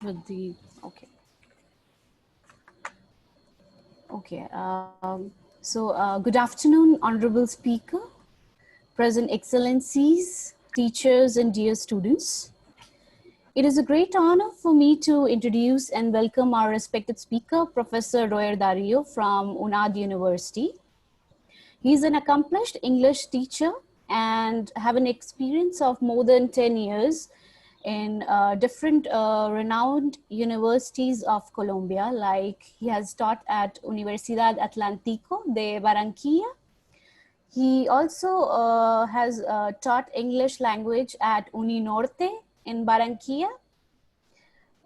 with the, okay. Okay. Good afternoon, Honorable Speaker, present excellencies, teachers, and dear students. It is a great honor for me to introduce and welcome our respected speaker, Professor Royer Dario from UNAD University. He is an accomplished English teacher and have an experience of more than 10 years in different renowned universities of Colombia. Like he has taught at Universidad Atlántico de Barranquilla. He also has taught English language at Uninorte in Barranquilla.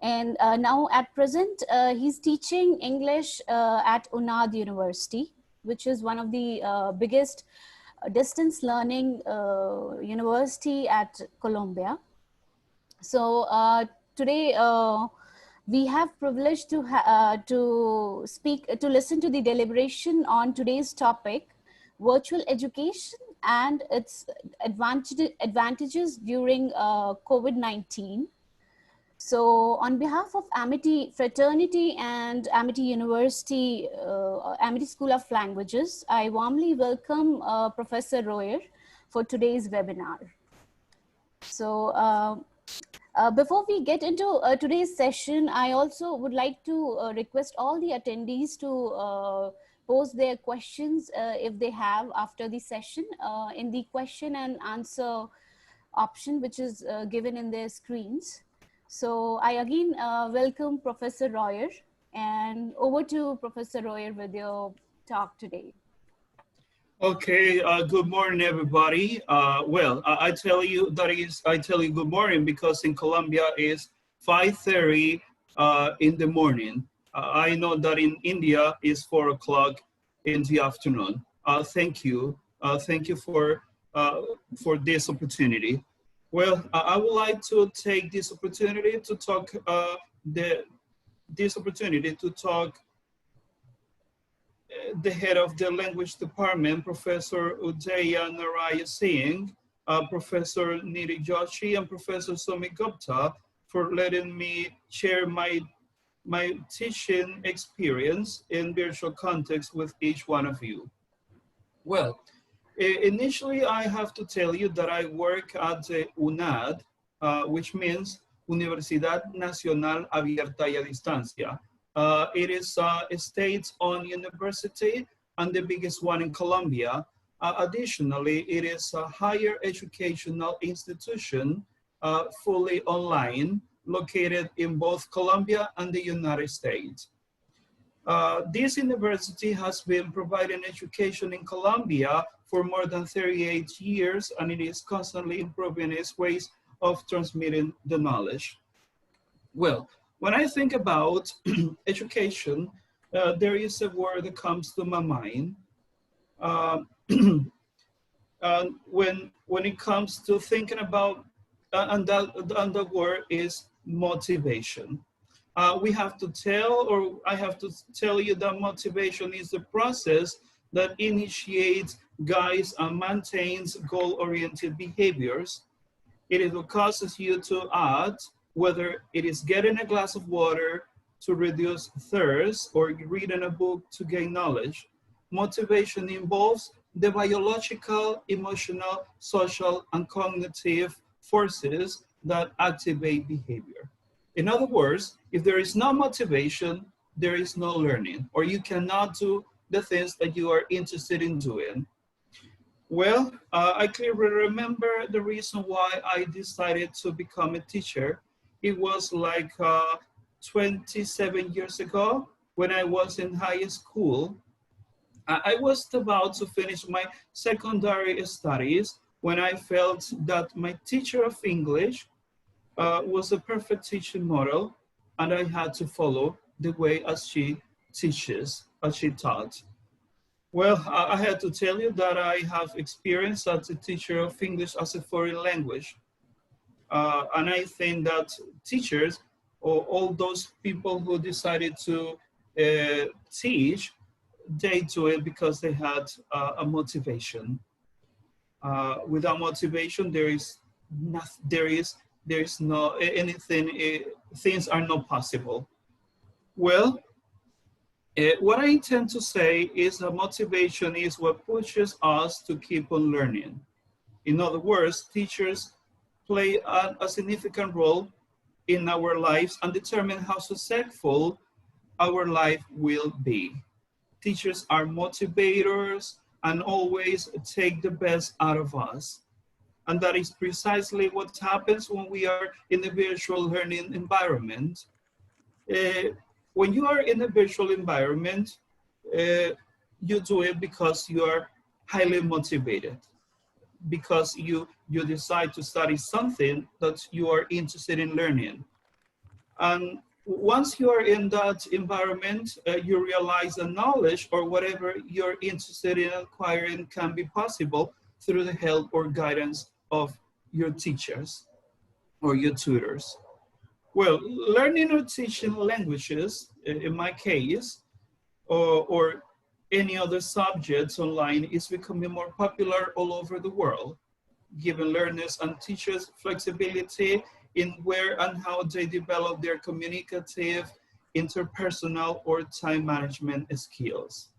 And now at present, he's teaching English at UNAD University, which is one of the biggest distance learning university at Colombia. So today we have privilege to listen to the deliberation on today's topic, virtual education and its advantages during COVID-19. So on behalf of Amity Fraternity and Amity University, Amity School of Languages, I warmly welcome Professor Royer for today's webinar. So before we get into today's session, I also would like to request all the attendees to pose their questions if they have after the session in the question and answer option, which is given in their screens. So I again welcome Professor Royer, and over to Professor Royer with your talk today. Okay, good morning, everybody. I tell you good morning because in Colombia it's 5:30 in the morning. I know that in India it's 4 o'clock in the afternoon. Thank you for this opportunity. Well, I would like to take this opportunity to talk the head of the language department, Professor Udaya Naraya Singh, Professor Niri Joshi, and Professor Somi Gupta for letting me share my teaching experience in virtual context with each one of you. Well, initially I have to tell you that I work at the UNAD, which means Universidad Nacional Abierta y a Distancia. It is a state-owned university and the biggest one in Colombia. Additionally, it is a higher educational institution, fully online, located in both Colombia and the United States. This university has been providing education in Colombia for more than 38 years, and it is constantly improving its ways of transmitting the knowledge. Well, when I think about education, there is a word that comes to my mind. When it comes to thinking about, and the word is motivation. I have to tell you that motivation is the process that initiates, guides, and maintains goal-oriented behaviors. It is what causes you to act, whether it is getting a glass of water to reduce thirst or reading a book to gain knowledge. Motivation involves the biological, emotional, social, and cognitive forces that activate behavior. In other words, if there is no motivation, there is no learning, or you cannot do the things that you are interested in doing. Well, I clearly remember the reason why I decided to become a teacher. It was like 27 years ago when I was in high school. I was about to finish my secondary studies when I felt that my teacher of English was a perfect teaching model, and I had to follow the way as she teaches, as she taught. Well, I had to tell you that I have experience as a teacher of English as a foreign language. And I think that teachers, or all those people who decided to teach, they do it because they had a motivation. Without motivation, there is there's no anything, things are not possible. Well, what I intend to say is that motivation is what pushes us to keep on learning. In other words, teachers play a significant role in our lives and determine how successful our life will be. Teachers are motivators and always take the best out of us. And that is precisely what happens when we are in a virtual learning environment. Uh, when you are in a virtual environment, uh, you do it because you are highly motivated, because you decide to study something that you are interested in learning. And once you are in that environment, you realize the knowledge or whatever you're interested in acquiring can be possible through the help or guidance of your teachers or your tutors. Well, learning or teaching languages, in my case, or any other subjects online is becoming more popular all over the world, giving learners and teachers flexibility in where and how they develop their communicative, interpersonal, or time management skills.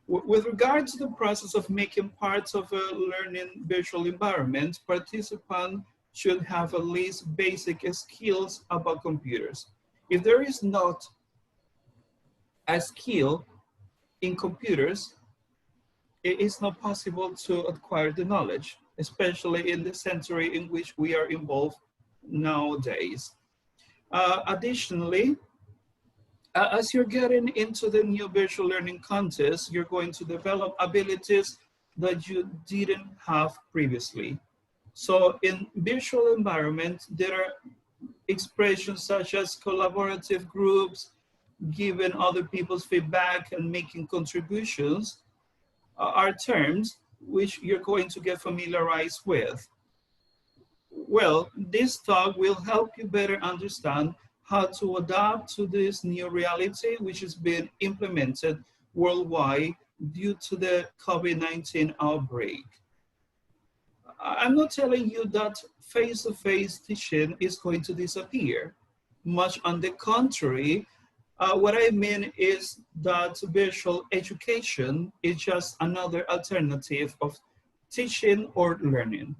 With regard to the process of making parts of a learning virtual environment, participants should have at least basic skills about computers. If there is not a skill in computers, it is not possible to acquire the knowledge, especially in the century in which we are involved nowadays. Additionally, as you're getting into the new virtual learning context, you're going to develop abilities that you didn't have previously. So in virtual environment, there are expressions such as collaborative groups, giving other people's feedback and making contributions are terms which you're going to get familiarized with. Well, this talk will help you better understand how to adapt to this new reality which is being implemented worldwide due to the COVID-19 outbreak. I'm not telling you that face-to-face teaching is going to disappear. Much on the contrary, what I mean is that virtual education is just another alternative of teaching or learning.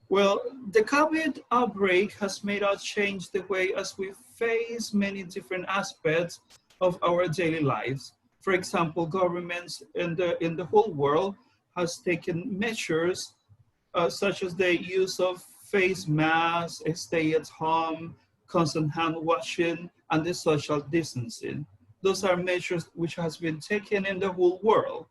Well, the COVID outbreak has made us change the way as we face many different aspects of our daily lives. For example, governments in the whole world has taken measures such as the use of face masks, stay at home, constant hand washing, and the social distancing. Those are measures which has been taken in the whole world.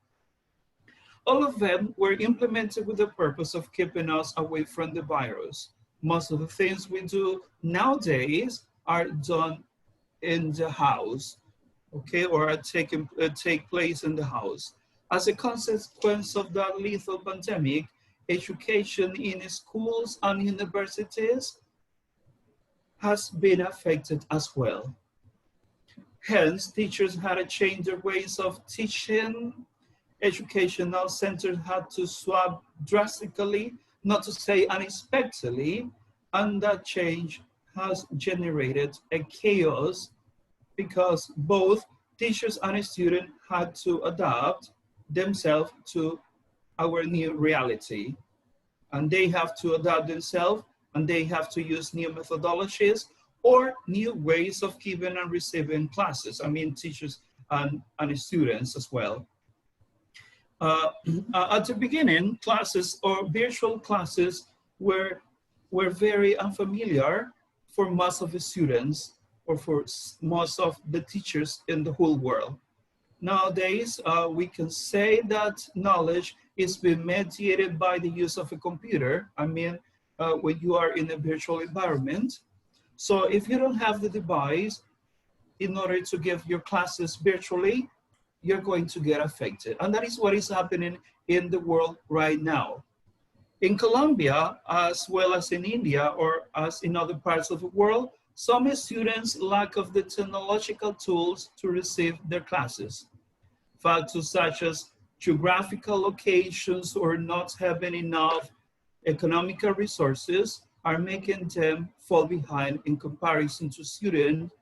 All of them were implemented with the purpose of keeping us away from the virus. Most of the things we do nowadays are done in the house, okay, or are take place in the house. As a consequence of that lethal pandemic, education in schools and universities has been affected as well. Hence, teachers had to change their ways of teaching. Educational centers had to swap drastically, not to say unexpectedly, and that change has generated a chaos because both teachers and students had to adapt themselves to our new reality. And they have to adapt themselves and they have to use new methodologies or new ways of giving and receiving classes. I mean, teachers and students as well. At the beginning, classes or virtual classes were very unfamiliar for most of the students or for most of the teachers in the whole world. Nowadays, we can say that knowledge is being mediated by the use of a computer. I mean, when you are in a virtual environment. So if you don't have the device in order to give your classes virtually, you're going to get affected. And that is what is happening in the world right now. In Colombia, as well as in India or as in other parts of the world, some students lack of the technological tools to receive their classes. Factors such as geographical locations or not having enough economical resources are making them fall behind in comparison to students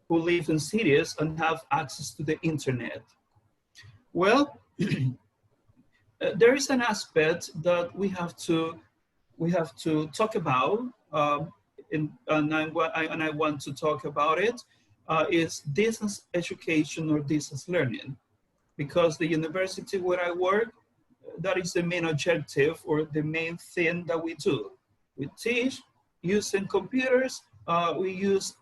who live in cities and have access to the internet? Well, there is an aspect that we have to talk about, and I want to talk about it. Is distance education or distance learning, because the university where I work, that is the main objective or the main thing that we do. We teach using computers. We use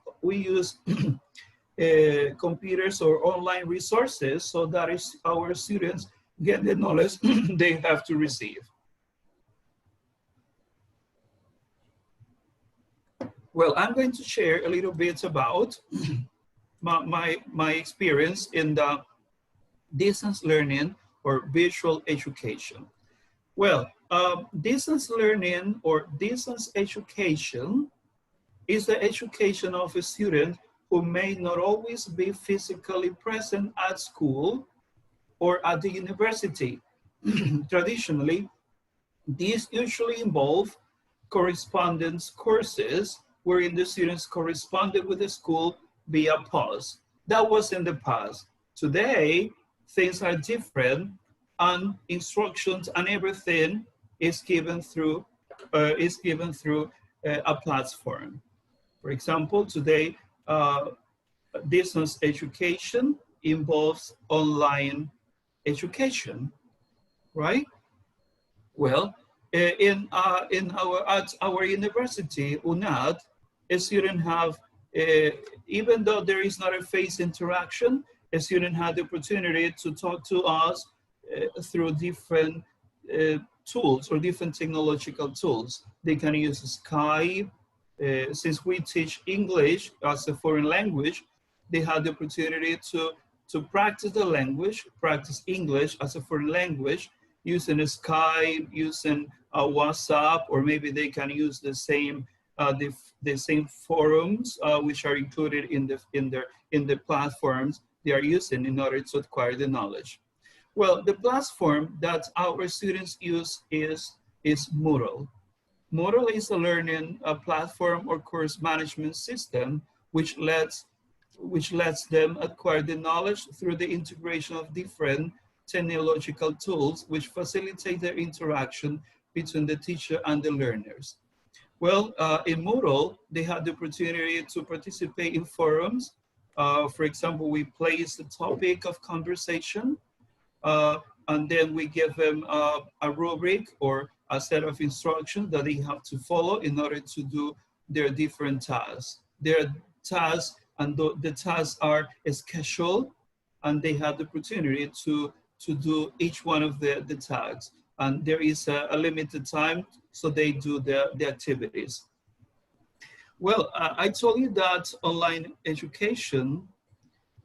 computers or online resources, so that is our students get the knowledge they have to receive. Well, I'm going to share a little bit about my experience in the distance learning or virtual education. Well, distance learning or distance education is the education of a student who may not always be physically present at school or at the university. Traditionally, these usually involve correspondence courses wherein the students corresponded with the school via post. That was in the past. Today, things are different, and instructions and everything is given through a platform. For example, today, distance education involves online education, right? Well, at our university, UNAD, a student have, even though there is not a face interaction, a student had the opportunity to talk to us through different tools or different technological tools. They can use Skype. Since we teach English as a foreign language, they had the opportunity to practice the language, practice English as a foreign language, using Skype, using WhatsApp, or maybe they can use the same forums which are included in the platforms they are using in order to acquire the knowledge. Well, the platform that our students use is Moodle. Moodle is a learning platform or course management system which lets them acquire the knowledge through the integration of different technological tools which facilitate the interaction between the teacher and the learners. Well, in Moodle, they had the opportunity to participate in forums. For example, we place the topic of conversation, and then we give them a rubric or a set of instructions that they have to follow in order to do their different tasks. Their tasks and the tasks are scheduled, and they have the opportunity to do each one of the tasks. And there is a limited time, so they do the activities. Well, I told you that online education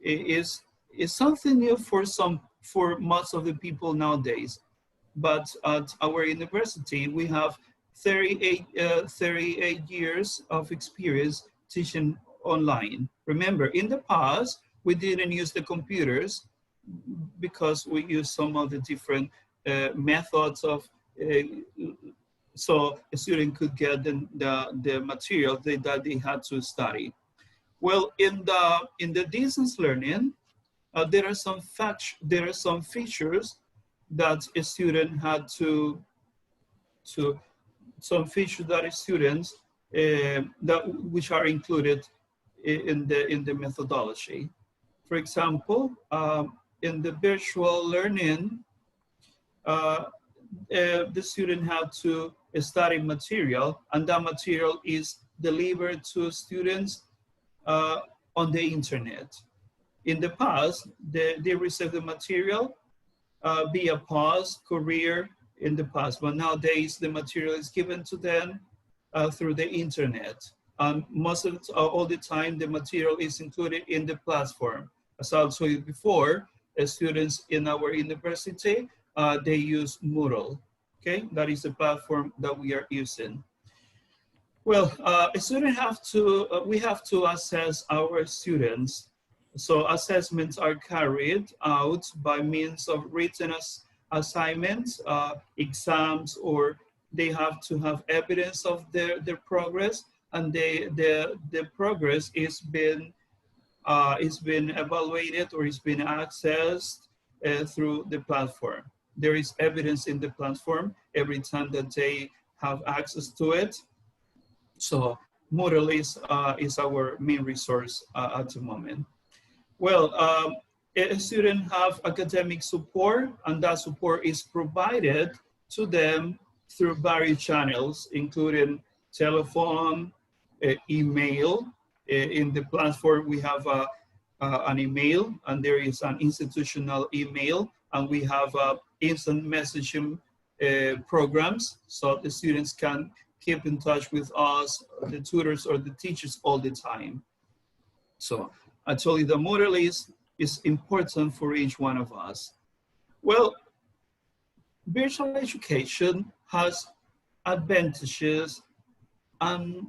is something new for most of the people nowadays. But at our university, we have 38 years of experience teaching online. Remember, in the past, we didn't use the computers because we used some of the different methods of so a student could get the material that they had to study. Well, in the distance learning, there are some features that a student had to some features that students which are included in the methodology. For example, in the virtual learning, the student had to study material, and that material is delivered to students on the internet. In the past, they received the material via post, courier in the past, but nowadays the material is given to them through the internet. All the time, the material is included in the platform. As I told you before, students in our university, they use Moodle. Okay, that is the platform that we are using. Well, we have to assess our students. So assessments are carried out by means of written assignments, exams, or they have to have evidence of their progress, and the progress is been evaluated or is been accessed through the platform. There is evidence in the platform every time that they have access to it. So Moodle is our main resource at the moment. Well, a student have academic support, and that support is provided to them through various channels, including telephone, email. In the platform, we have an email, and there is an institutional email, and we have instant messaging programs, so the students can keep in touch with us, the tutors or the teachers all the time. So I told you the Moodle is important for each one of us. Well, virtual education has advantages and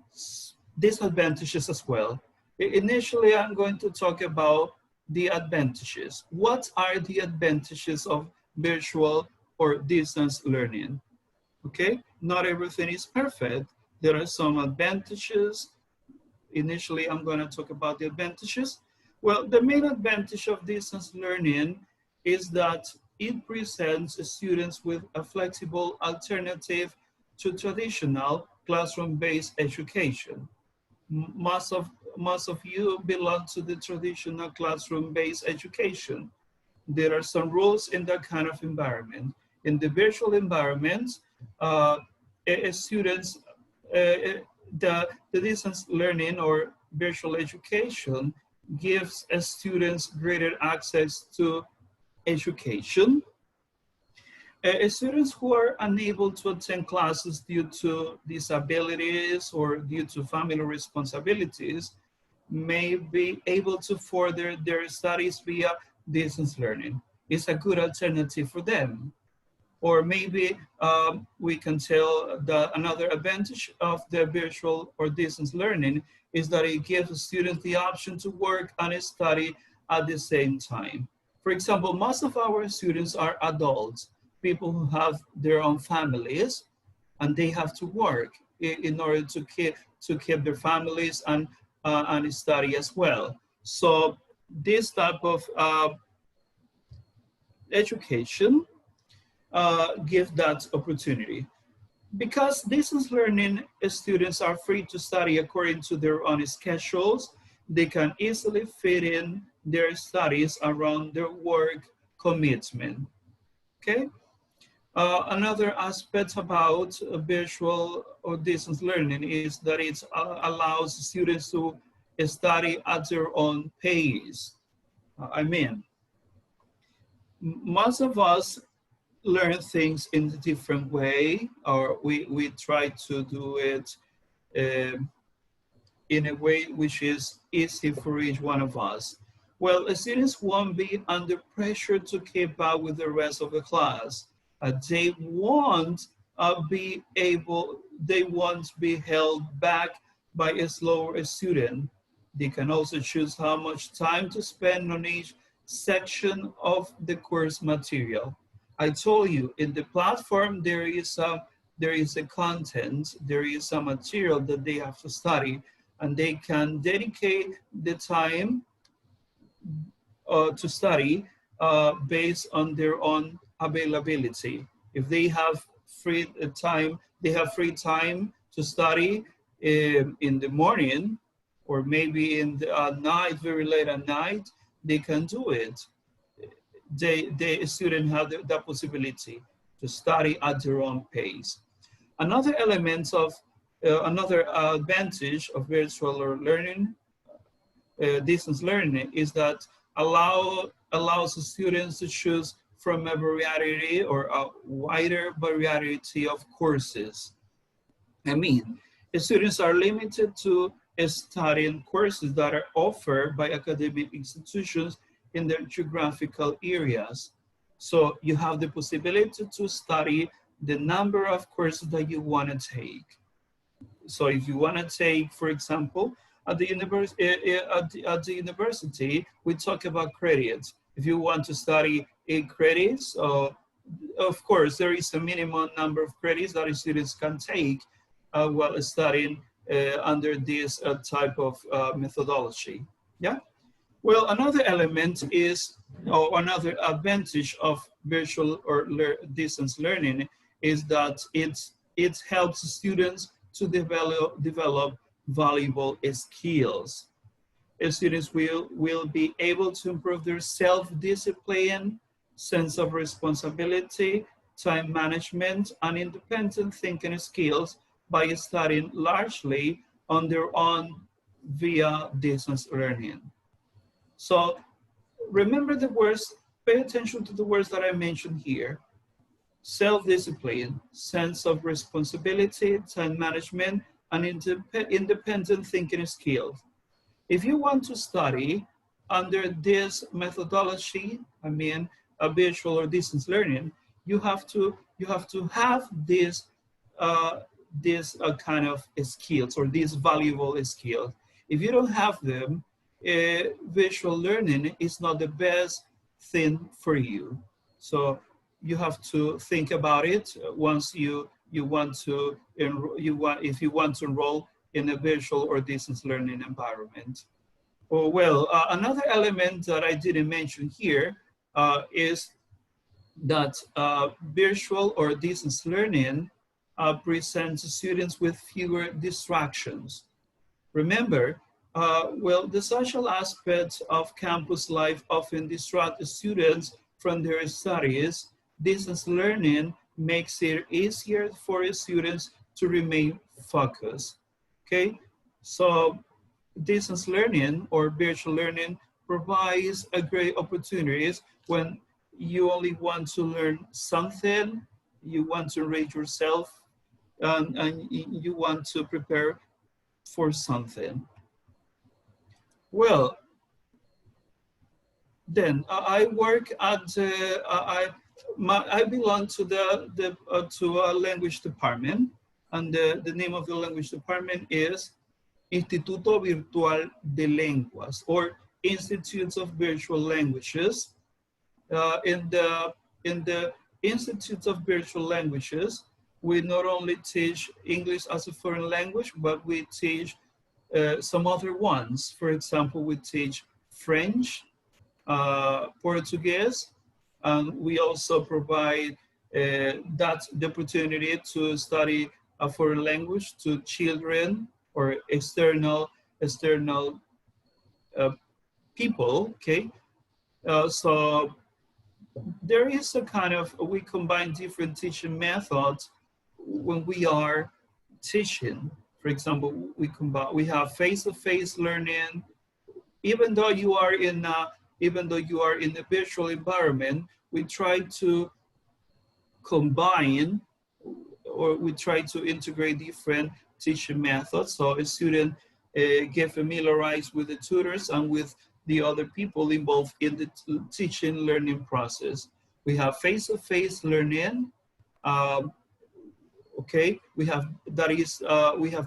disadvantages as well. Initially, I'm going to talk about the advantages. What are the advantages of virtual or distance learning? Okay, not everything is perfect. There are some advantages. Initially, I'm going to talk about the advantages. Well, the main advantage of distance learning is that it presents students with a flexible alternative to traditional classroom-based education. Most of you belong to the traditional classroom-based education. There are some rules in that kind of environment. In the virtual environment, students, the distance learning or virtual education gives students greater access to education. Students who are unable to attend classes due to disabilities or due to family responsibilities may be able to further their studies via distance learning. It's a good alternative for them. Or maybe we can tell that another advantage of the virtual or distance learning is that it gives students the option to work and study at the same time. For example, most of our students are adults, people who have their own families, and they have to work in order to keep their families and study as well. So this type of education give that opportunity. Because distance learning students are free to study according to their own schedules, they can easily fit in their studies around their work commitment. Okay. Another aspect about virtual or distance learning is that it allows students to study at their own pace. I mean, most of us learn things in a different way, or we try to do it in a way which is easy for each one of us. Well, students won't be under pressure to keep up with the rest of the class. They won't be held back by a slower student. They can also choose how much time to spend on each section of the course material. I told you in the platform there is a content, there is some material that they have to study, and they can dedicate the time to study based on their own availability. If they have free time to study in the morning, or maybe in the night, very late at night, they can do it. The student have the possibility to study at their own pace. Another element of another advantage of virtual learning, distance learning, is that allows students to choose from a variety or a wider variety of courses. I mean, students are limited to studying courses that are offered by academic institutions in their geographical areas. So you have the possibility to study the number of courses that you want to take. So if you want to take, for example, at the university, we talk about credits. If you want to study 8 credits, of course, there is a minimum number of credits that students can take while studying under this type of methodology. Yeah. Well, another element is, or another advantage of virtual or distance learning is that it helps students to develop valuable skills. Students will be able to improve their self-discipline, sense of responsibility, time management, and independent thinking skills by studying largely on their own via distance learning. So remember the words, pay attention to the words that I mentioned here. Self-discipline, sense of responsibility, time management, and independent thinking skills. If you want to study under this methodology, I mean, a virtual or distance learning, you have to have this kind of skills, or these valuable skills. If you don't have them, visual learning is not the best thing for you. So you have to think about it once you want to if you want to enroll in a virtual or distance learning environment. Oh, well, another element that I didn't mention here is that virtual or distance learning presents students with fewer distractions. Remember, well, the social aspects of campus life often distract students from their studies. Distance learning makes it easier for students to remain focused. Okay, so distance learning or virtual learning provides a great opportunities when you only want to learn something, you want to rate yourself, and you want to prepare for something. Well, then I work at I belong to a language department, and the name of the language department is Instituto Virtual de Lenguas, or Institutes of Virtual Languages. In the Institutes of Virtual Languages, we not only teach English as a foreign language, but we teach some other ones. For example, we teach French, Portuguese, and we also provide that the opportunity to study a foreign language to children or external people. Okay, so there is a kind of, we combine different teaching methods when we are teaching. For example, we have face-to-face learning. Even though you are in a virtual environment, we try to combine, or we try to integrate different teaching methods, so a student get familiarized with the tutors and with the other people involved in the teaching learning process. We have face-to-face learning. Okay, we have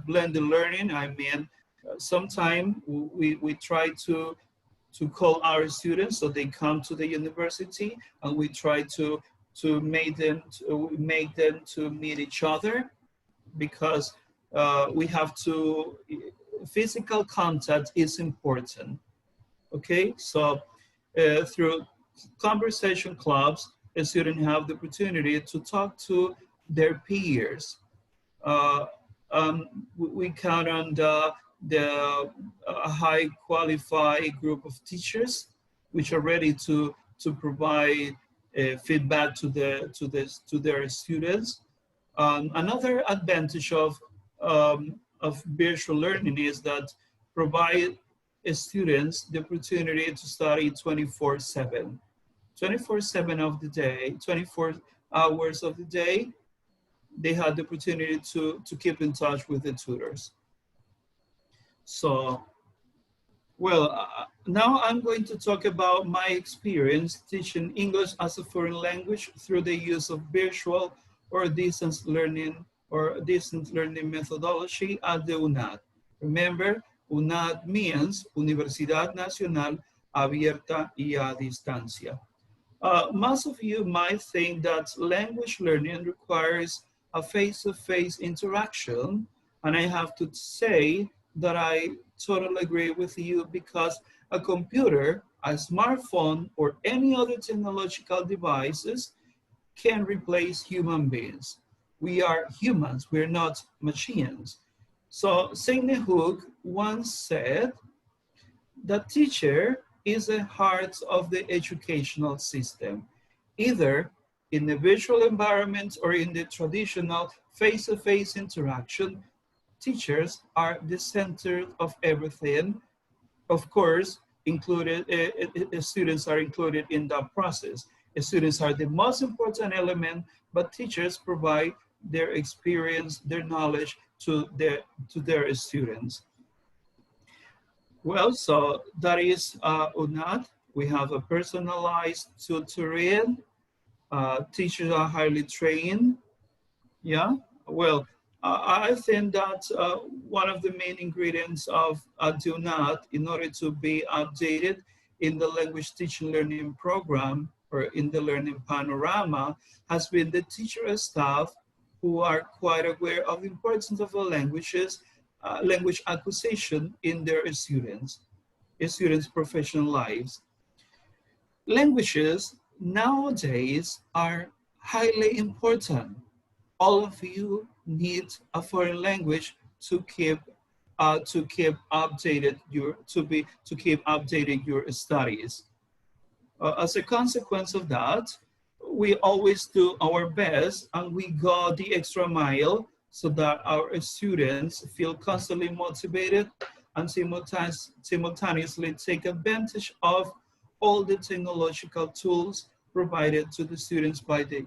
blended learning. I mean, sometimes we try to call our students so they come to the university, and we try to make them to meet each other, because we have to, physical contact is important. Okay, so through conversation clubs, a student have the opportunity to talk to their peers. We count on the high qualified group of teachers, which are ready to provide feedback to their students. Another advantage of virtual learning is that provide students the opportunity to study 24/7. 24/7 of the day, 24 hours of the day, they had the opportunity to keep in touch with the tutors. So, well, now I'm going to talk about my experience teaching English as a foreign language through the use of virtual or distance learning methodology at the UNAD. Remember, UNAD means Universidad Nacional Abierta y a Distancia. Most of you might think that language learning requires a face-to-face interaction, and I have to say that I totally agree with you because a computer, a smartphone, or any other technological devices can replace human beings. We are humans, we're not machines. So Sidney Hook once said, the teacher is the heart of the educational system, either in the virtual environment or in the traditional face-to-face interaction. Teachers are the center of everything. Of course, students are included in that process. Students are the most important element, but teachers provide their experience, their knowledge to their students. Well, so that is UNAD. We have a personalized tutoring. Teachers are highly trained. Yeah, well, I think that one of the main ingredients of UNAD in order to be updated in the language teaching learning program or in the learning panorama has been the teacher staff who are quite aware of the importance of the language acquisition in their students' professional lives. Languages nowadays are highly important. All of you need a foreign language to keep updating your studies. As a consequence of that, we always do our best and we go the extra mile so that our students feel constantly motivated and simultaneously take advantage of all the technological tools provided to the students by the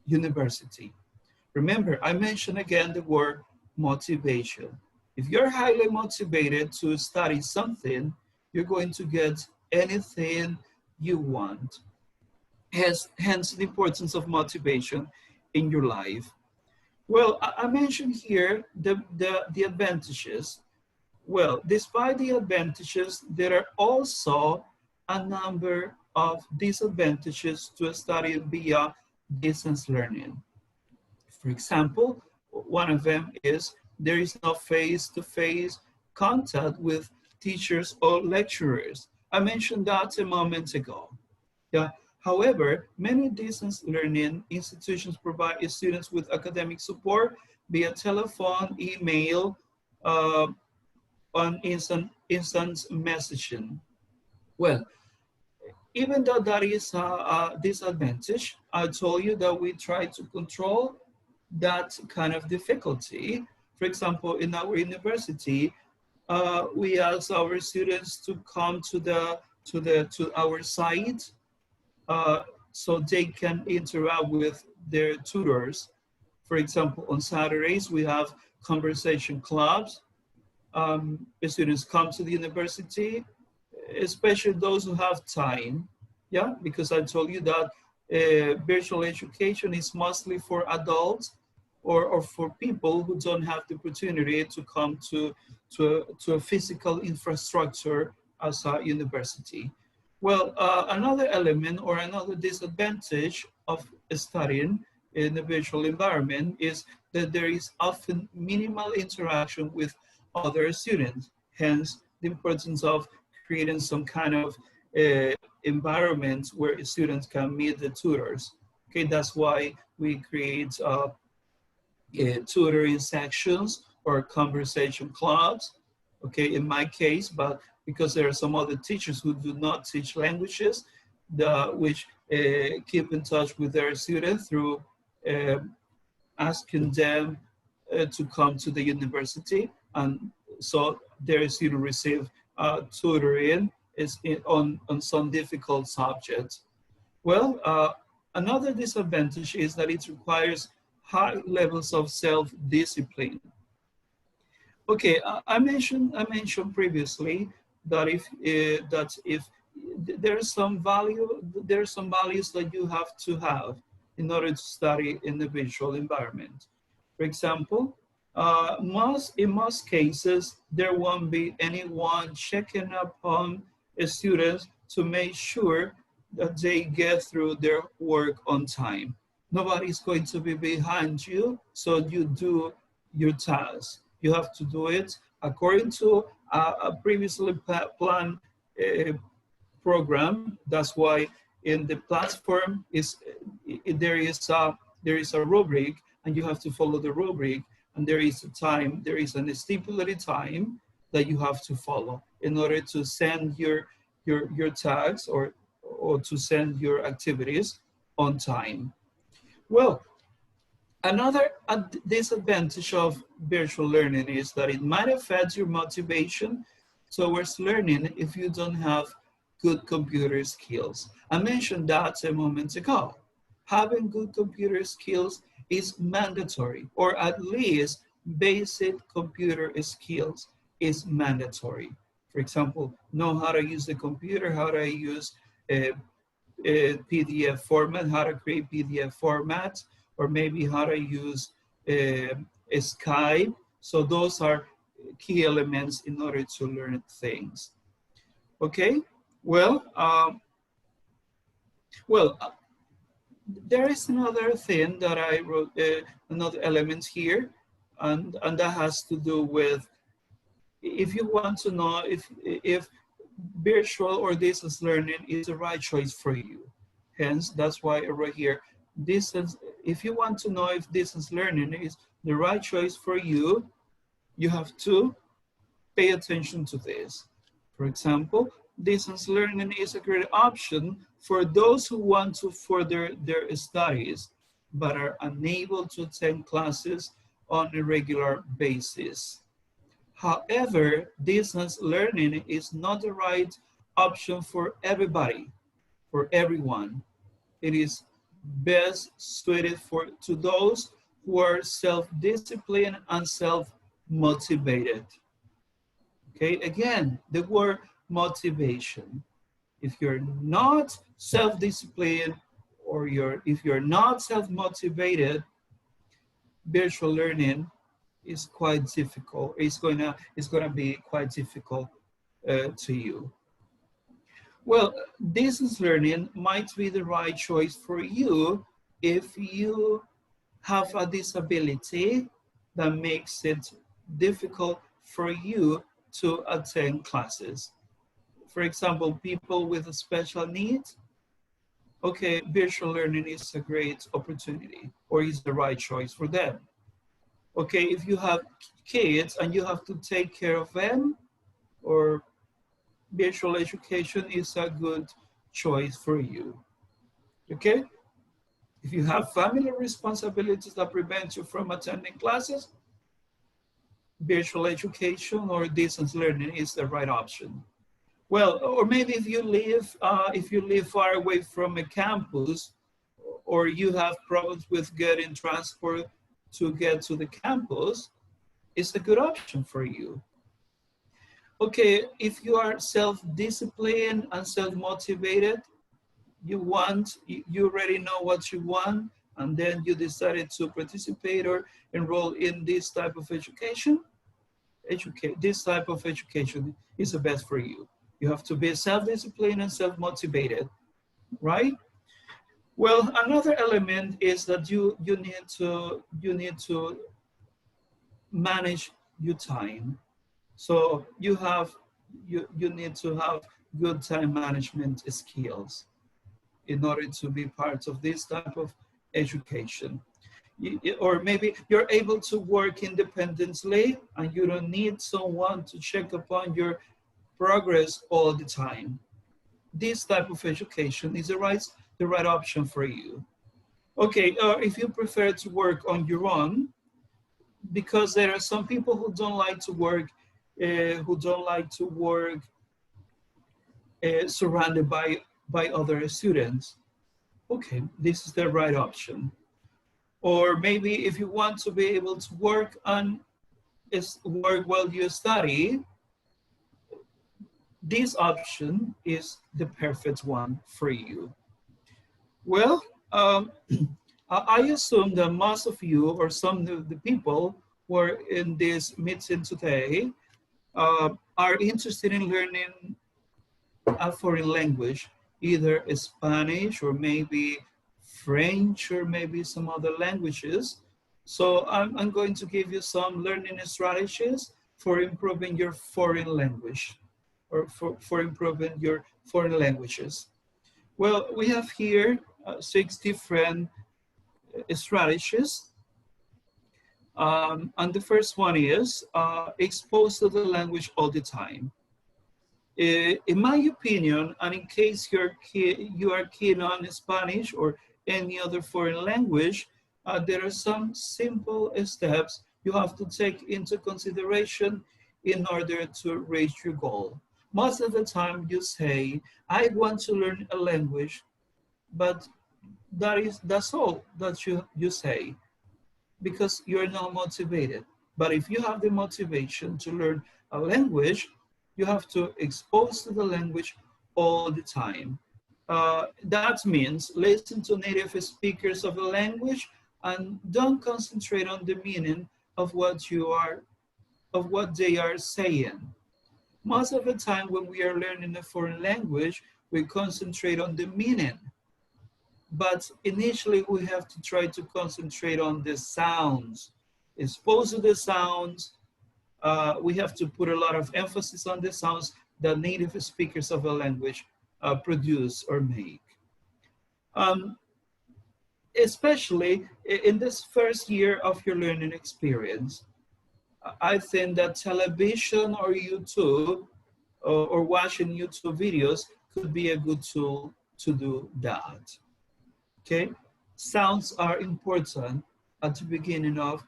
university. Remember, I mentioned again the word motivation. If you're highly motivated to study something, you're going to get anything you want. Hence the importance of motivation in your life. Well, I mentioned here the advantages. Well, despite the advantages, there are also a number of disadvantages to studying via distance learning. For example, one of them is there is no face-to-face contact with teachers or lecturers. I mentioned that a moment ago. Yeah. However, many distance learning institutions provide students with academic support via telephone, email, uh, on instant messaging. Well, even though that is a disadvantage, I told you that we try to control that kind of difficulty. For example, in our university, we ask our students to come to our site so they can interact with their tutors. For example, on Saturdays, we have conversation clubs. Students come to the university, especially those who have time. Yeah, because I told you that virtual education is mostly for adults or for people who don't have the opportunity to come to a physical infrastructure as a university. Well, another element or another disadvantage of studying in a virtual environment is that there is often minimal interaction with other students, hence the importance of creating some kind of environment where students can meet the tutors. Okay, that's why we create tutoring sections or conversation clubs, okay, in my case, but because there are some other teachers who do not teach languages, which keep in touch with their students through uh, asking them to come to the university, and so their students receive tutoring on some difficult subjects. Well, another disadvantage is that it requires high levels of self-discipline. Okay, I mentioned previously that if there are some values that you have to have in order to study in the virtual environment. For example, in most cases there won't be anyone checking up on students to make sure that they get through their work on time. Nobody's going to be behind you, so you do your task. You have to do it according to a previously planned uh, program. That's why in the platform there is a rubric, and you have to follow the rubric, and there is a time, there is an stipulated time that you have to follow in order to send your tags or to send your activities on time. Well, another disadvantage of virtual learning is that it might affect your motivation towards learning if you don't have good computer skills. I mentioned that a moment ago. Having good computer skills is mandatory, or at least basic computer skills is mandatory. For example, know how to use the computer, how to use PDF format, how to create PDF formats, or maybe how to use Skype. So those are key elements in order to learn things. Okay, well, there is another thing that I wrote, another element here, and that has to do with if you want to know if virtual or distance learning is the right choice for you. Hence, that's why I wrote here, distance, if you want to know if distance learning is the right choice for you, you have to pay attention to this. For example, distance learning is a great option for those who want to further their studies but are unable to attend classes on a regular basis. However, distance learning is not the right option for everybody, for everyone. It is best suited to those who are self-disciplined and self-motivated. Okay, again, the word motivation. If you're not self-disciplined or if you're not self-motivated, virtual learning is quite difficult. It's gonna be quite difficult to you. Well, distance learning might be the right choice for you if you have a disability that makes it difficult for you to attend classes. For example, people with a special needs, okay, virtual learning is a great opportunity or is the right choice for them. Okay, if you have kids and you have to take care of them, or virtual education is a good choice for you. Okay, if you have family responsibilities that prevent you from attending classes, virtual education or distance learning is the right option. Well, or maybe if you live far away from a campus, or you have problems with getting transport to get to the campus, it's a good option for you. Okay, if you are self-disciplined and self-motivated, you already know what you want, and then you decided to participate or enroll in this type of education, this type of education is the best for you. You have to be self-disciplined and self-motivated, right? Well, another element is that you need to manage your time. So you need to have good time management skills in order to be part of this type of education. Or maybe you're able to work independently and you don't need someone to check upon your progress all the time. This type of education is the right option for you. Okay, if you prefer to work on your own, because there are some people who don't like to work surrounded by other students. Okay, this is the right option. Or maybe if you want to be able to work while you study, this option is the perfect one for you. Well, I assume that most of you or some of the people who are in this meeting today are interested in learning a foreign language. either Spanish or maybe French or maybe some other languages. So I'm going to give you some learning strategies for improving your foreign language or for improving your foreign languages. Well, we have here 6 different strategies. And the first one is expose to the language all the time. In my opinion, and in case you are keen on Spanish or any other foreign language, there are some simple steps you have to take into consideration in order to reach your goal. Most of the time you say, I want to learn a language, but that's all that you say because you're not motivated. But if you have the motivation to learn a language, you have to expose to the language all the time. That means listen to native speakers of the language and don't concentrate on the meaning of what they are saying. Most of the time when we are learning a foreign language, we concentrate on the meaning. But initially we have to try to concentrate on the sounds. Expose to the sounds. We have to put a lot of emphasis on the sounds that native speakers of a language produce or make. Especially in this first year of your learning experience, I think that television or YouTube or watching YouTube videos could be a good tool to do that. Okay, sounds are important at the beginning of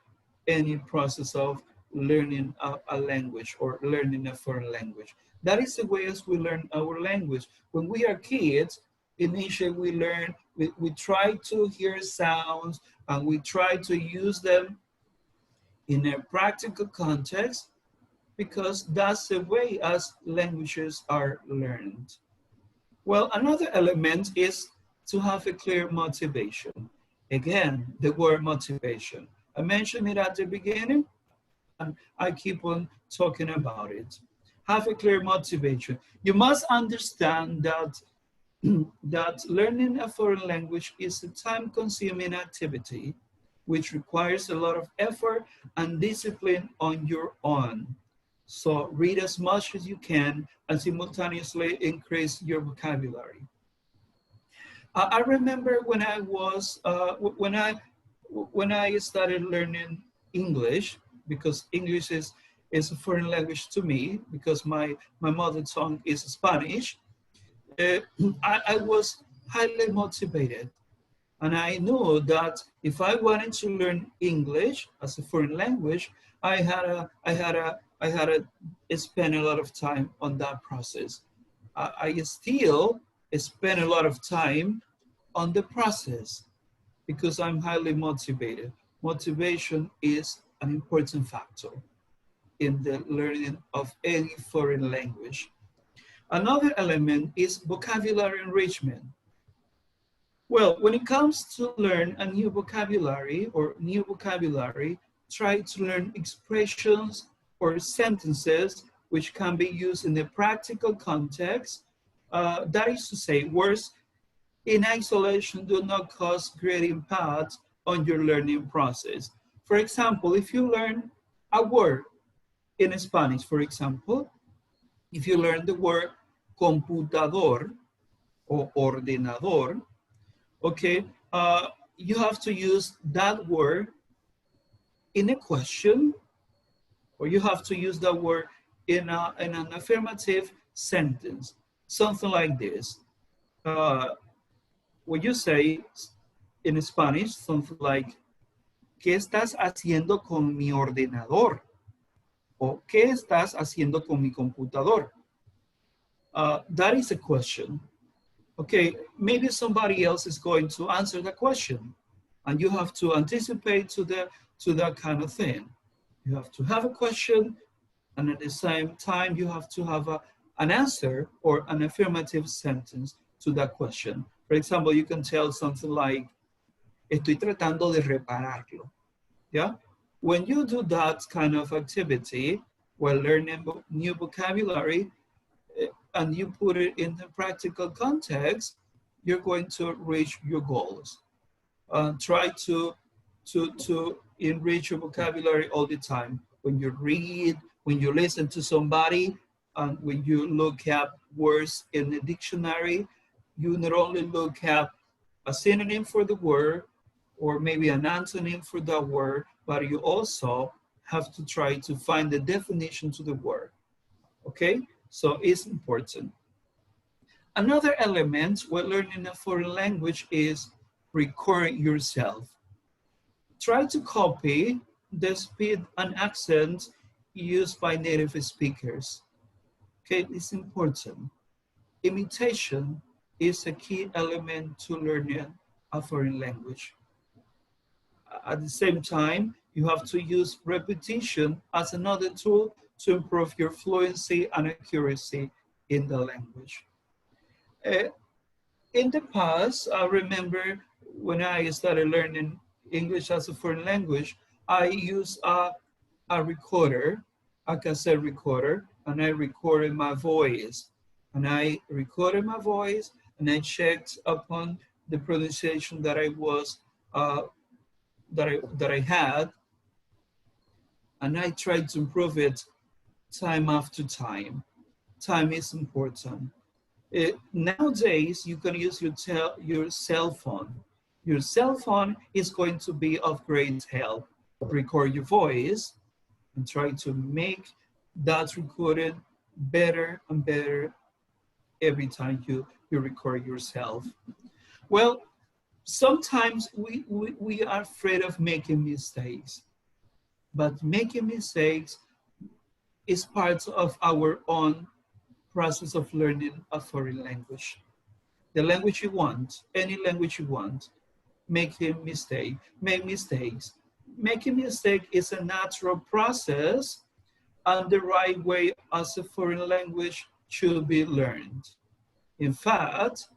any process of learning a language or learning a foreign language. That is the way as we learn our language. When we are kids, initially we learn, we try to hear sounds and we try to use them in a practical context because that's the way as languages are learned. Well, another element is to have a clear motivation. Again, the word motivation. I mentioned it at the beginning, and I keep on talking about it. Have a clear motivation. You must understand that, that learning a foreign language is a time-consuming activity which requires a lot of effort and discipline on your own. So read as much as you can and simultaneously increase your vocabulary. I remember when I was when I started learning English, because English is a foreign language to me because my mother tongue is Spanish. I was highly motivated, and I knew that if I wanted to learn English as a foreign language, I had to spend a lot of time on that process. I still spend a lot of time on the process because I'm highly motivated. Motivation is an important factor in the learning of any foreign language. Another element is vocabulary enrichment. Well, when it comes to learn a new vocabulary or new vocabulary, try to learn expressions or sentences which can be used in a practical context. That is to say, words in isolation do not cause great impact on your learning process. For example, if you learn a word in Spanish, for example, if you learn the word computador or ordenador, okay, you have to use that word in a question, or you have to use that word in an affirmative sentence, something like this. What you say in Spanish, something like, ¿qué estás haciendo con mi ordenador? O ¿qué estás haciendo con mi computador? That is a question. Okay, maybe somebody else is going to answer the question, and you have to anticipate to that kind of thing. You have to have a question, and at the same time, you have to have an answer or an affirmative sentence to that question. For example, you can tell something like, estoy tratando de repararlo. Yeah? When you do that kind of activity while learning new vocabulary, and you put it in the practical context, you're going to reach your goals. Try to enrich your vocabulary all the time. When you read, when you listen to somebody, and when you look at words in the dictionary, you not only look at a synonym for the word or maybe an antonym for that word, but you also have to try to find the definition to the word. Okay? So it's important. Another element when learning a foreign language is record yourself. Try to copy the speed and accent used by native speakers. Okay, it's important. Imitation is a key element to learning a foreign language. At the same time, you have to use repetition as another tool to improve your fluency and accuracy in the language. Uh, in the past, I remember when I started learning English as a foreign language, I used a recorder, a cassette recorder, and I recorded my voice. And I recorded my voice and I checked upon the pronunciation that I was that I had, and I tried to improve it time after time. Time is important. Nowadays, you can use your cell phone. Your cell phone is going to be of great help. Record your voice and try to make that recorded better and better every time you record yourself. Well, sometimes we are afraid of making mistakes, but making mistakes is part of our own process of learning a foreign language. The language you want, any language you want, make mistakes. Making mistake is a natural process and the right way as a foreign language should be learned. In fact,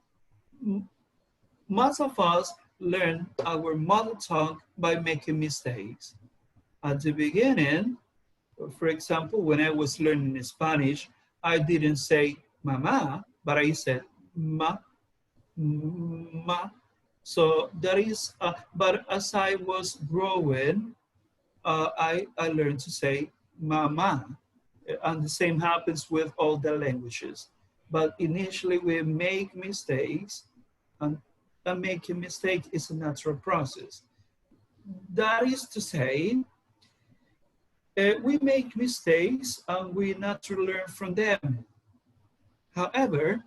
most of us learn our mother tongue by making mistakes. At the beginning, for example, when I was learning Spanish, I didn't say mama, but I said ma, ma. So that is, but as I was growing, I learned to say mama. And the same happens with all the languages. But initially we make mistakes, and making mistake is a natural process. That is to say, we make mistakes and we naturally learn from them. However,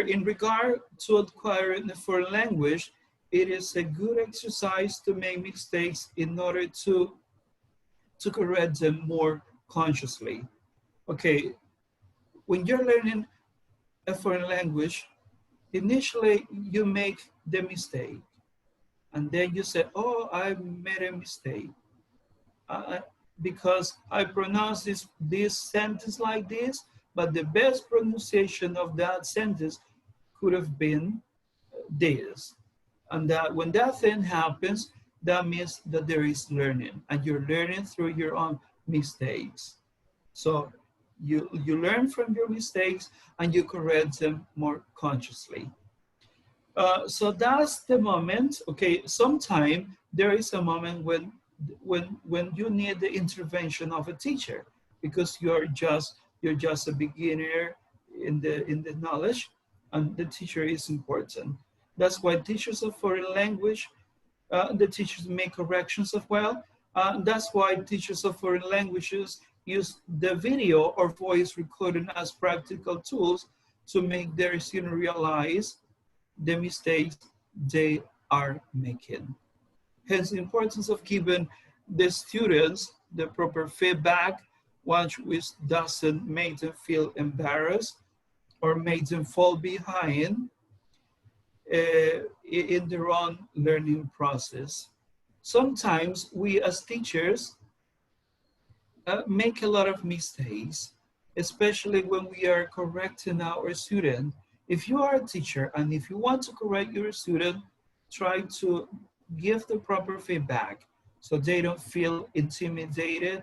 in regard to acquiring a foreign language, it is a good exercise to make mistakes in order to correct them more consciously. Okay, when you're learning a foreign language, initially you make the mistake and then you say, oh, I made a mistake. Because I pronounce this sentence like this, but the best pronunciation of that sentence could have been this. And that when that thing happens, that means that there is learning, and you're learning through your own mistakes. So you learn from your mistakes and you correct them more consciously. So that's the moment. Okay, sometime there is a moment when you need the intervention of a teacher because you're just a beginner in the knowledge, and the teacher is important. That's why teachers of foreign language, the teachers make corrections as well. That's why teachers of foreign languages use the video or voice recording as practical tools to make their students realize the mistakes they are making. Hence the importance of giving the students the proper feedback, which doesn't make them feel embarrassed or make them fall behind in their own learning process. Sometimes we as teachers make a lot of mistakes, especially when we are correcting our student. If you are a teacher and if you want to correct your student, try to give the proper feedback so they don't feel intimidated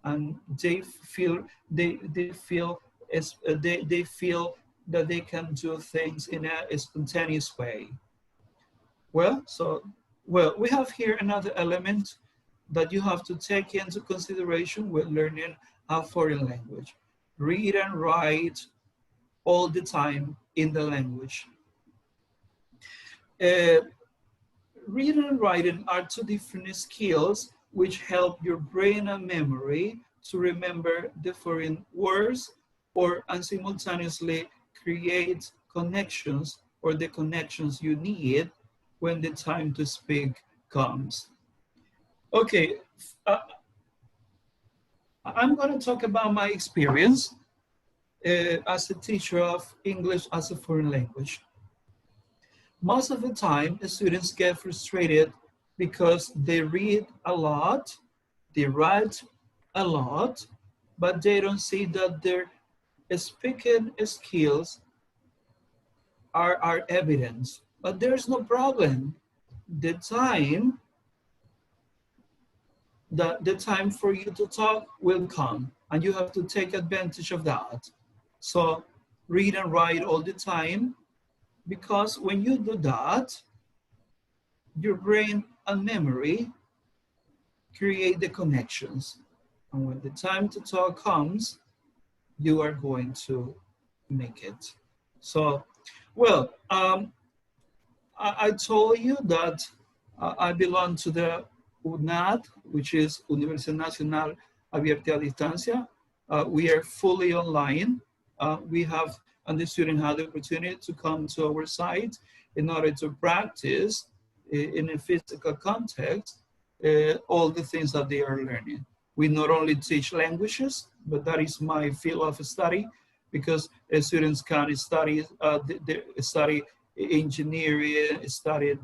and they feel they feel that they can do things in a spontaneous way. Well, we have here another element that you have to take into consideration when learning a foreign language. Read and write all the time in the language. Uh, Reading and writing are two different skills which help your brain and memory to remember the foreign words or and simultaneously create connections or the connections you need when the time to speak comes. Okay, uh, I'm going to talk about my experience as a teacher of English as a foreign language. Most of the time, the students get frustrated because they read a lot, they write a lot, but they don't see that their speaking skills are evidence. But there's no problem. The time, the time for you to talk will come, and you have to take advantage of that. So read and write all the time, because when you do that, your brain and memory create the connections. And when the time to talk comes, you are going to make it. So, well, I told you that I belong to the UNAD, which is Universidad Nacional Abierta a Distancia. We are fully online. We have, and the student had the opportunity to come to our site in order to practice in a physical context all the things that they are learning. We not only teach languages, but that is my field of study, because students can study, study engineering, study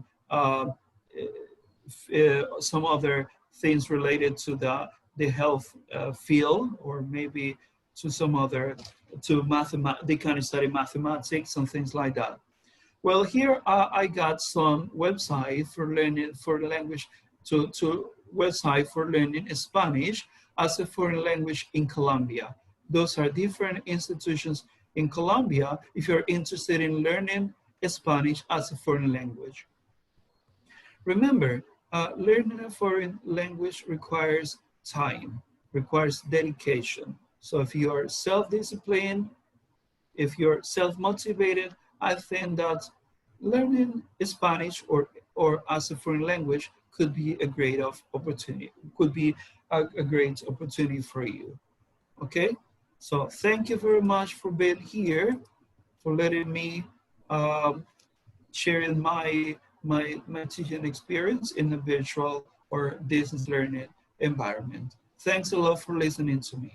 some other things related to the health field, or maybe to some other, to mathematics, they can study mathematics and things like that. Well, here I got some website for learning for language, to website for learning Spanish as a foreign language in Colombia. Those are different institutions in Colombia if you're interested in learning Spanish as a foreign language. Remember, learning a foreign language requires time, requires dedication. So if you are self-disciplined, if you're self-motivated, I think that learning Spanish or as a foreign language could be a great opportunity, could be a great opportunity for you. Okay, so thank you very much for being here, for letting me sharing my teaching experience in a virtual or distance learning environment. Thanks a lot for listening to me.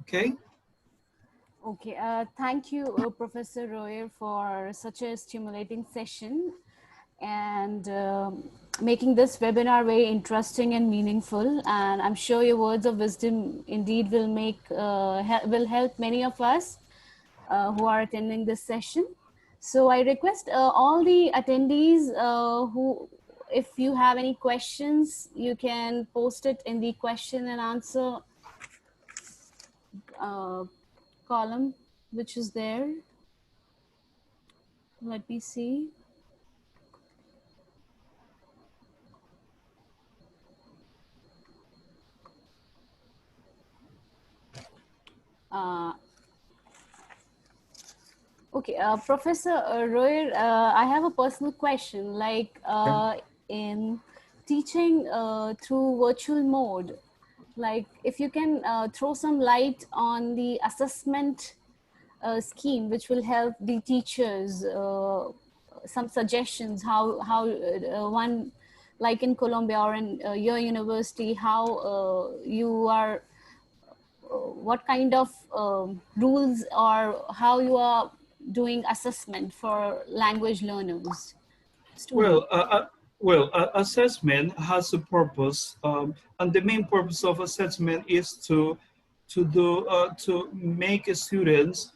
Okay. Okay, thank you, Professor Royer, for such a stimulating session and making this webinar very interesting and meaningful. And I'm sure your words of wisdom indeed will make will help many of us who are attending this session. So I request all the attendees who, if you have any questions, you can post it in the question and answer column, which is there. Let me see. Okay, Professor Royer, I have a personal question. Like in teaching through virtual mode, like if you can throw some light on the assessment scheme, which will help the teachers, some suggestions how one, like in Colombia or in your university, how you are, what kind of rules or how you are doing assessment for language learners, students. Assessment has a purpose, and the main purpose of assessment is to make students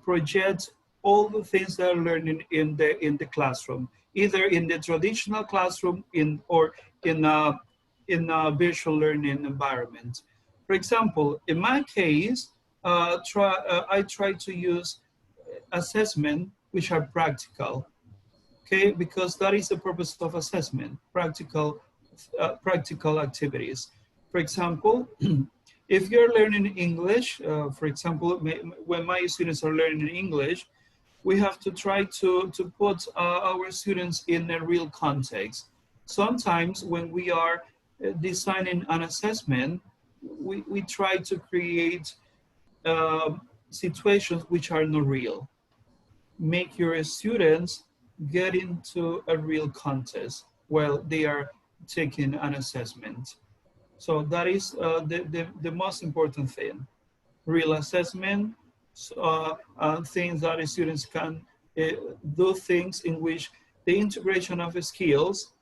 project all the things they're learning in the classroom, either in the traditional classroom or in a virtual learning environment. For example, in my case, I try to use assessment which are practical, okay, because that is the purpose of assessment, practical activities. For example, if you're learning English, for example, when my students are learning English, we have to try to put our students in a real context. Sometimes when we are designing an assessment, we try to create situations which are not real. Make your students get into a real contest while they are taking an assessment. So that is the most important thing. Real assessment, things that the students can uh, do things in which the integration of skills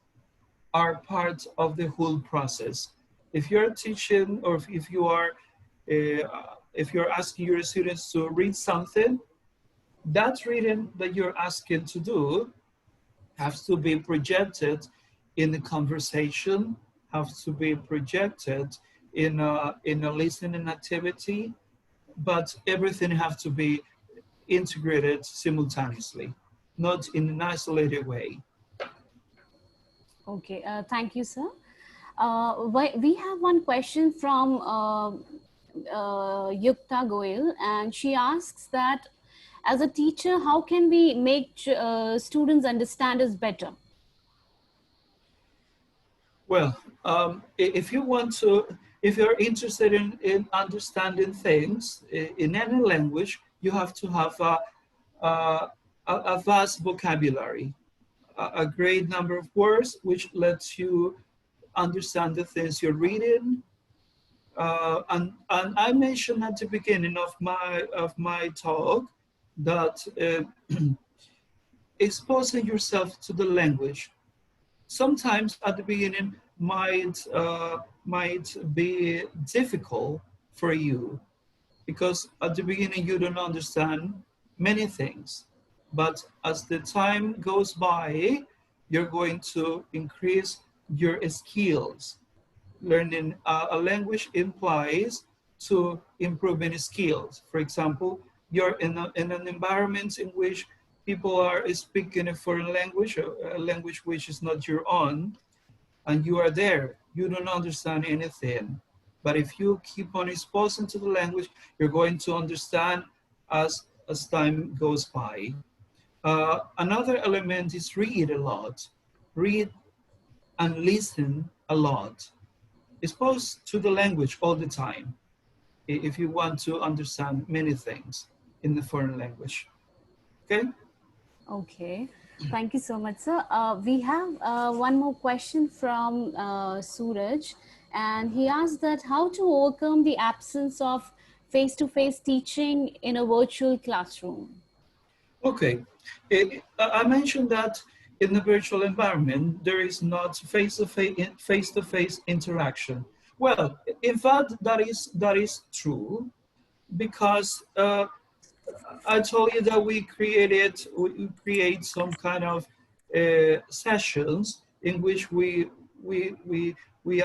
are part of the whole process. If you're teaching or if you are if you're asking your students to read something, that reading that you're asking to do has to be projected in the conversation, has to be projected in a listening activity, but everything has to be integrated simultaneously, not in an isolated way. Okay, thank you, sir. We have one question from Yukta Goel, and she asks that as a teacher, how can we make students understand us better? Well, if you want to, if you're interested in understanding things in any language, you have to have a, a vast vocabulary, a great number of words, which lets you understand the things you're reading. And I mentioned at the beginning of my talk that exposing yourself to the language sometimes at the beginning might be difficult for you because at the beginning you don't understand many things, but as the time goes by you're going to increase your skills. Learning a language implies to improving skills. For example, you're in an environment in which people are speaking a foreign language, a language which is not your own, and you are there. You don't understand anything. But if you keep on exposing to the language, you're going to understand as time goes by. Another element is read a lot. Read and listen a lot. Exposed to the language all the time if you want to understand many things in the foreign language. Okay? Okay, thank you so much, sir. We have one more question from Suraj, and he asked that how to overcome the absence of face-to-face teaching in a virtual classroom. Okay. I mentioned that in the virtual environment, there is not face-to-face interaction. Well, in fact, that is true because I told you that we create some kind of sessions in which we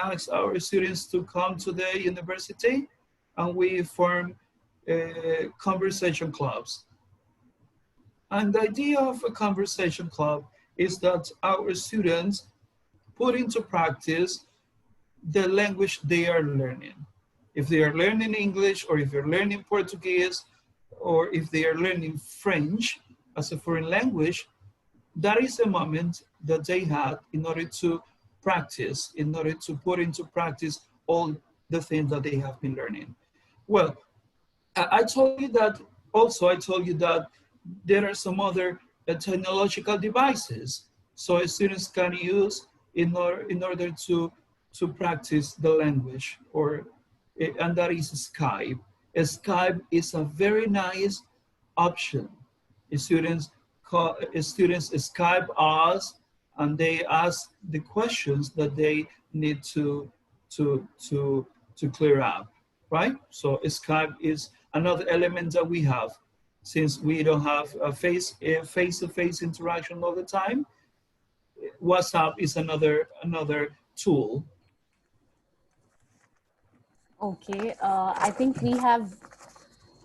ask our students to come to the university and we form conversation clubs. And the idea of a conversation club is that our students put into practice the language they are learning. If they are learning English or if they're learning Portuguese or if they are learning French as a foreign language, that is a moment that they had in order to practice, in order to put into practice all the things that they have been learning. Well, I told you that also, I told you that there are some other technological devices so students can use in order to practice the language and that is Skype. Skype is a very nice option. Students Skype us and they ask the questions that they need to to to clear up, right? So Skype is another element that we have. Since we don't have a face-to-face interaction all the time, WhatsApp is another tool. Okay, I think we have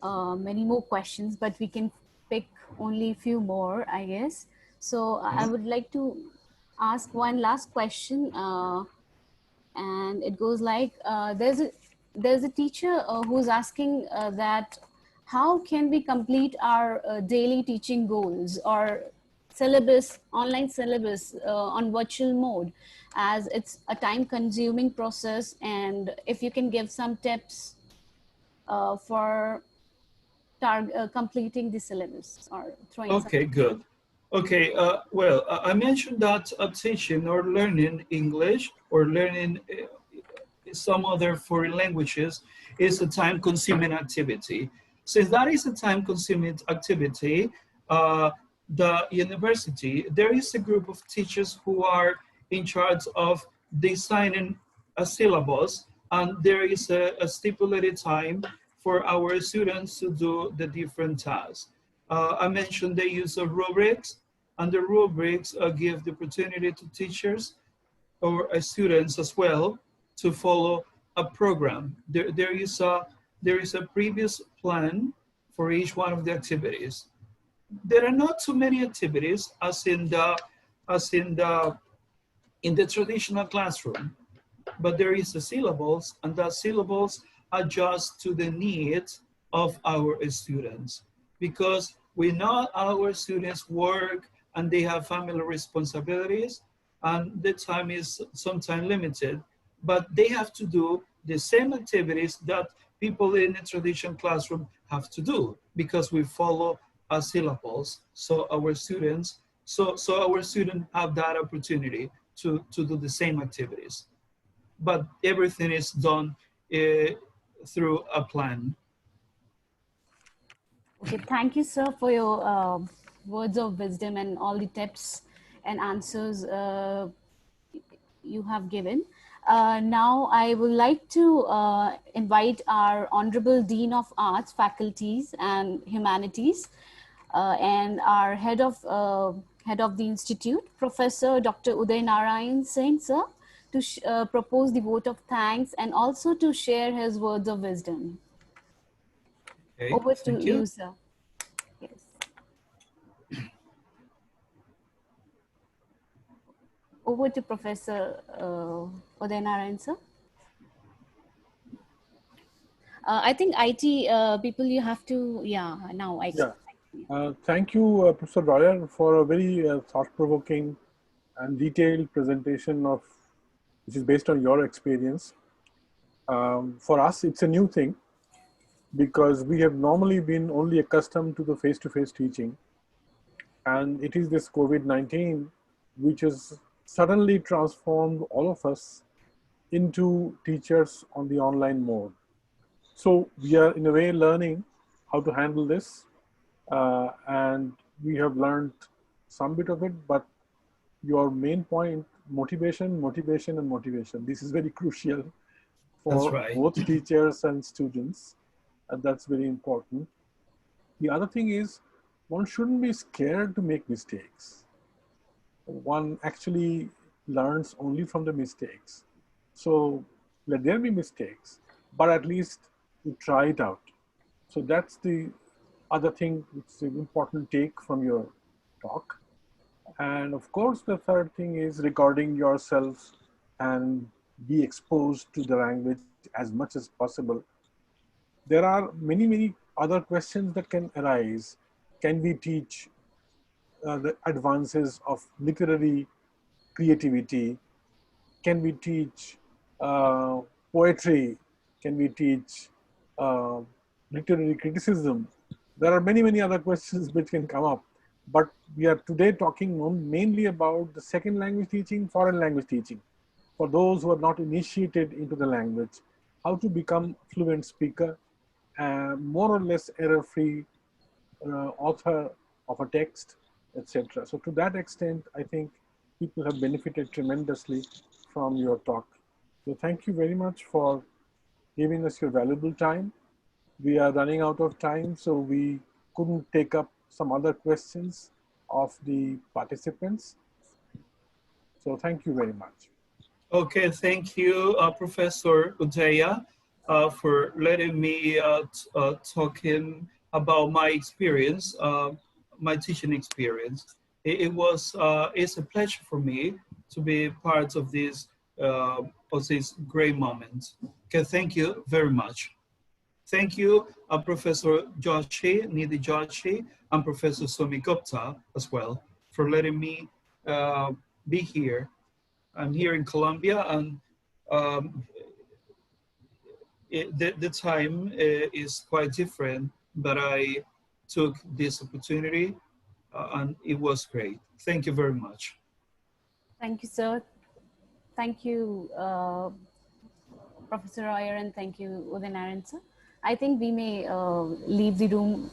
many more questions, but we can pick only a few more, I guess. So I would like to ask one last question, and it goes like, there's a teacher who's asking that how can we complete our daily teaching goals or syllabus, online syllabus on virtual mode, as it's a time consuming process, and if you can give some tips for completing the syllabus or throwing some. Okay, good. Okay, well, I mentioned that teaching or learning English or learning some other foreign languages is a time-consuming activity. Since that is a time-consuming activity, uh, the university, there is a group of teachers who are in charge of designing a syllabus, and there is a stipulated time for our students to do the different tasks. I mentioned the use of rubrics, and the rubrics give the opportunity to teachers or students as well to follow a program. There is a previous plan for each one of the activities. There are not too many activities as in the traditional classroom, but there is a syllabus, and that syllabus adjusts to the needs of our students, because we know our students work and they have family responsibilities, and the time is sometimes limited, but they have to do the same activities that people in the traditional classroom have to do, because we follow a syllabus. So our students have that opportunity to do the same activities, but everything is done through a plan. Okay, thank you, sir, for your words of wisdom and all the tips and answers you have given. Now, I would like to invite our Honorable Dean of Arts, Faculties and Humanities, and our head of the institute, Professor Dr. Uday Narayan Singh, sir, to propose the vote of thanks and also to share his words of wisdom. Okay, Over to thank you, you. sir. Yes. Over to Professor Uday Narayan, sir. I think IT people, you have to, yeah, now I can. Yeah. Thank you, Professor Royer, for a very thought-provoking and detailed presentation of which is based on your experience. For us, it's a new thing because we have normally been only accustomed to the face-to-face teaching, and it is this COVID-19 which has suddenly transformed all of us into teachers on the online mode. So we are in a way learning how to handle this, and we have learned some bit of it, but your main point, motivation, motivation, and motivation. This is very crucial That's for right. both teachers and students, and that's very important. The other thing is, one shouldn't be scared to make mistakes. One actually learns only from the mistakes. So let there be mistakes, but at least you try it out. So that's the other thing, which is an important take from your talk. And of course, the third thing is recording yourself and be exposed to the language as much as possible. There are many, many other questions that can arise. Can we teach the advances of literary creativity? Can we teach poetry? Can we teach uh, literary criticism? There are many, many other questions which can come up. But we are today talking mainly about the second language teaching, foreign language teaching. For those who are not initiated into the language, how to become fluent speaker, more or less error-free author of a text, etc. So to that extent, I think people have benefited tremendously from your talk. So thank you very much for giving us your valuable time. We are running out of time, so we couldn't take up some other questions of the participants. So thank you very much. Okay, thank you, Professor Udaya. for letting me talking about my experience, my teaching experience. It's a pleasure for me to be part of this great moment. Okay, thank you very much. Thank you, Professor Joshi, Nidhi Joshi, and Professor Somi Gupta as well for letting me be here. I'm here in Colombia, and um, the time is quite different, but I took this opportunity and it was great. Thank you very much. Thank you, sir. Thank you, Professor Royer, and thank you, Udinaran sir. I think we may leave the room